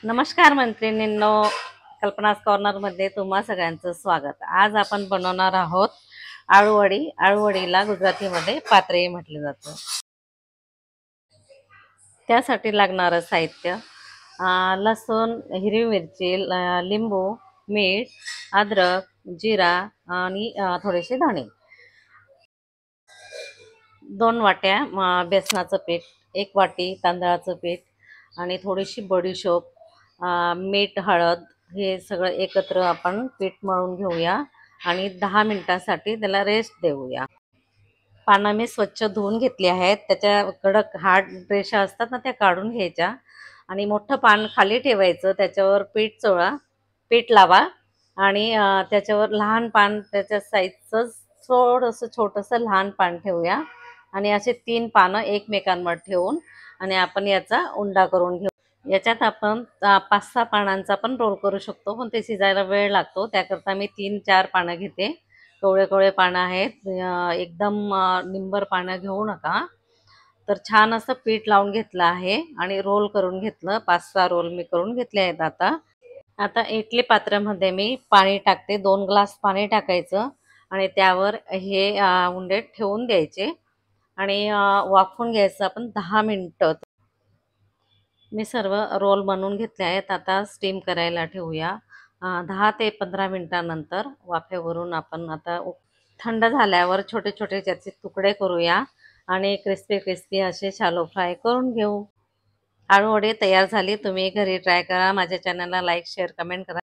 नमस्कार मैत्रिणींनो, कल्पनास कॉर्नरमध्ये तुम्हा सगळ्यांचं स्वागत। आज आपण बनवणार आहोत आळूवडी। आळूवडीला गुजरातीमध्ये पात्रे म्हटले जातं। त्यासाठी लागणारं साहित्य लसूण, हिरवी मिरची, लिंबू, मीठ, अद्रक, जिरा आणि थोडेसे धणे। 2 वाट्या बेसनाचं पीठ, 1 वाटी तांदळाचं पीठ आणि थोडीशी बडीशोप, मीठ, हळद हे सगळं एकत्र आपण पीठ मळून घेऊया आणि 10 मिनिटांसाठी त्याला रेस्ट देऊया। पानं मी स्वच्छ धुवून घेतली आहेत। त्याच्या कडक हार्ड रेषा असतात ना, त्या काढून घ्यायच्या आणि मोठं पान खाली ठेवायचं, त्याच्यावर पीठ लावा आणि त्याच्यावर लहान पान त्याच्या साईजचं थोडंसं छोटंसं लहान पान ठेवूया आणि असे 3 पानं एकमेकांवर ठेवून आणि आपण याचा उंडा करून घेऊ। याच्यात आपण 5-6 पानांचा पण रोल करू शकतो, पण ते शिजायला वेळ लागतो। त्याकरता मी 3-4 पानं घेते। कवळे कवळे पानं आहेत, एकदम निंबर पानं घेऊ नका। तर छान असं पीठ लावून घेतलं आहे आणि रोल करून घेतलं। 5-6 रोल मी करून घेतले आहेत। आता इडली पात्रामध्ये मी पाणी टाकते। 2 ग्लास पाणी टाकायचं आणि त्यावर हे उंडे ठेवून द्यायचे आणि वाफवून घ्यायचं आपण 10 मिनिटं। मी सर्व रोल बनवून घेतले आहेत। आता स्टीम करायला ठेवूया। 10 ते 15 मिनिटांनंतर वाफेवरून आपण आता थंड झाल्यावर छोटे छोटे त्याचे तुकडे करूया आणि क्रिस्पी क्रिस्पी असे शॅलो फ्राय करून घेऊ। आळूवडी तयार झाली। तुम्ही घरी ट्राय करा। माझ्या चॅनलला लाईक, शेअर, कमेंट करा।